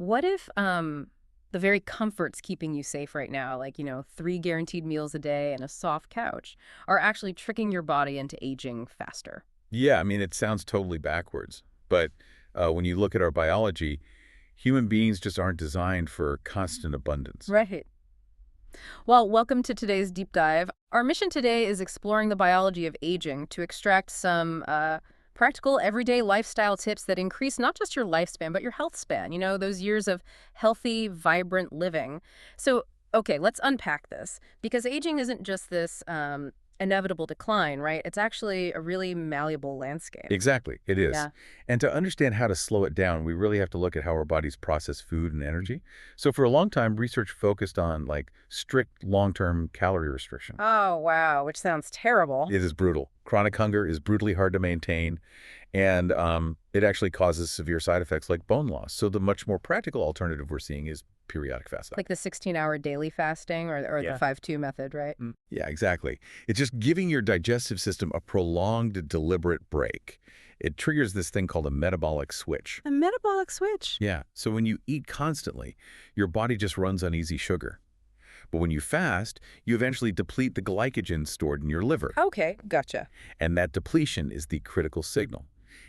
What if the very comforts keeping you safe right now, like, 3 guaranteed meals a day and a soft couch, are actually tricking your body into aging faster? Yeah, I mean, it sounds totally backwards. But when you look at our biology, human beings just aren't designed for constant abundance. Right. Well, welcome to today's deep dive. Our mission today is exploring the biology of aging to extract some practical, everyday lifestyle tips that increase not just your lifespan, but your health span, those years of healthy, vibrant living. So, okay, let's unpack this because aging isn't just this inevitable decline, right? It's actually a really malleable landscape. Exactly, it is. Yeah. And to understand how to slow it down, we really have to look at how our bodies process food and energy. So for a long time, research focused on like strict long-term calorie restriction. Oh, wow, which sounds terrible. It is brutal. Chronic hunger is brutally hard to maintain, and it actually causes severe side effects like bone loss. So the much more practical alternative we're seeing is periodic fasting. Like the 16-hour daily fasting or the Yeah. 5-2 method, right? Yeah, exactly. It's just giving your digestive system a prolonged, deliberate break. It triggers this thing called a metabolic switch. A metabolic switch. Yeah, so when you eat constantly, your body just runs on easy sugar. But when you fast, you eventually deplete the glycogen stored in your liver. Okay, gotcha. And that depletion is the critical signal.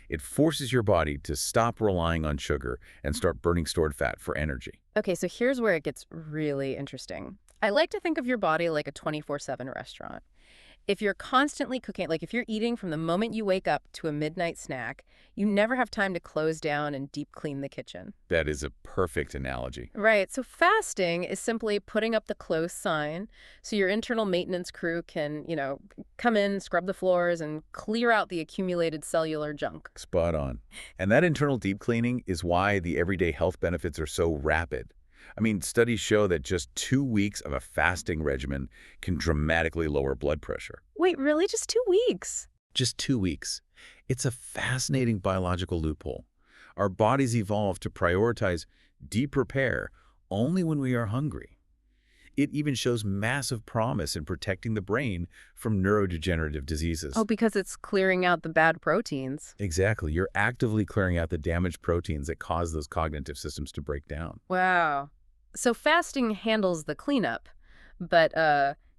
It forces your body to stop relying on sugar and start burning stored fat for energy. Okay, so here's where it gets really interesting. I like to think of your body like a 24/7 restaurant. If you're constantly cooking, like if you're eating from the moment you wake up to a midnight snack, you never have time to close down and deep clean the kitchen. That is a perfect analogy. Right, so fasting is simply putting up the close sign so your internal maintenance crew can, come in, scrub the floors, and clear out the accumulated cellular junk. Spot on. And that internal deep cleaning is why the everyday health benefits are so rapid. I mean, studies show that just 2 weeks of a fasting regimen can dramatically lower blood pressure. Wait, really? Just 2 weeks? Just 2 weeks. It's a fascinating biological loophole. Our bodies evolved to prioritize deep repair only when we are hungry. It even shows massive promise in protecting the brain from neurodegenerative Oh, diseases. because it's clearing out the bad proteins. Exactly. You're actively clearing out the damaged proteins that cause those cognitive systems to break down. Wow. So fasting handles the cleanup, but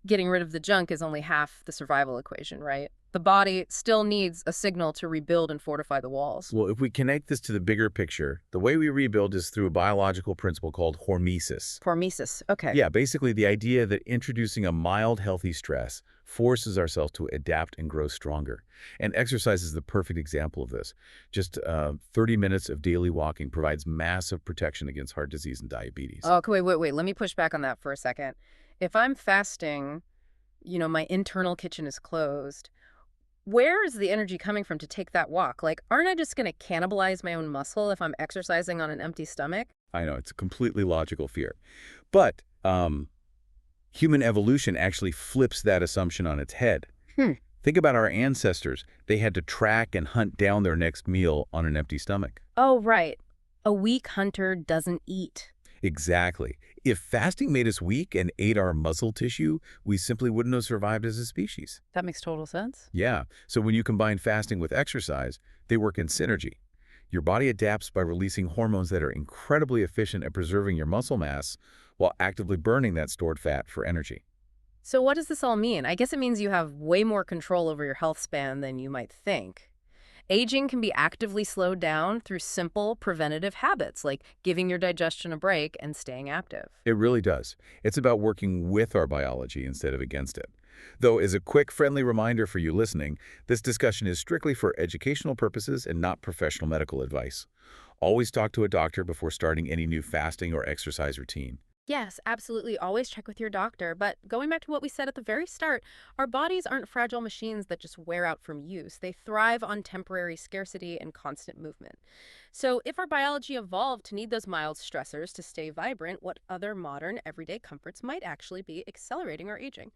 getting rid of the junk is only half the survival equation, right? The body still needs a signal to rebuild and fortify the walls. Well, if we connect this to the bigger picture, the way we rebuild is through a biological principle called hormesis. Hormesis. Okay. Yeah, basically the idea that introducing a mild, healthy stress forces ourselves to adapt and grow stronger. And exercise is the perfect example of this. Just 30 minutes of daily walking provides massive protection against heart disease and diabetes. Oh, okay, wait. Let me push back on that for a second. If I'm fasting, my internal kitchen is closed. Where is the energy coming from to take that walk? Like, aren't I just going to cannibalize my own muscle if I'm exercising on an empty stomach? I know, it's a completely logical fear. But human evolution actually flips that assumption on its head. Hmm. Think about our ancestors. They had to track and hunt down their next meal on an empty stomach. Oh, right. A weak hunter doesn't eat. Exactly. If fasting made us weak and ate our muscle tissue, we simply wouldn't have survived as a species. That makes total sense. Yeah, so when you combine fasting with exercise, they work in synergy. Your body adapts by releasing hormones that are incredibly efficient at preserving your muscle mass while actively burning that stored fat for energy. So what does this all mean? I guess it means you have way more control over your health span than you might think. Aging can be actively slowed down through simple preventative habits like giving your digestion a break and staying active. It really does. It's about working with our biology instead of against it. Though, as a quick, friendly reminder for you listening, this discussion is strictly for educational purposes and not professional medical advice. Always talk to a doctor before starting any new fasting or exercise routine. Yes, absolutely. Always check with your doctor. But going back to what we said at the very start, our bodies aren't fragile machines that just wear out from use. They thrive on temporary scarcity and constant movement. So if our biology evolved to need those mild stressors to stay vibrant, what other modern everyday comforts might actually be accelerating our aging?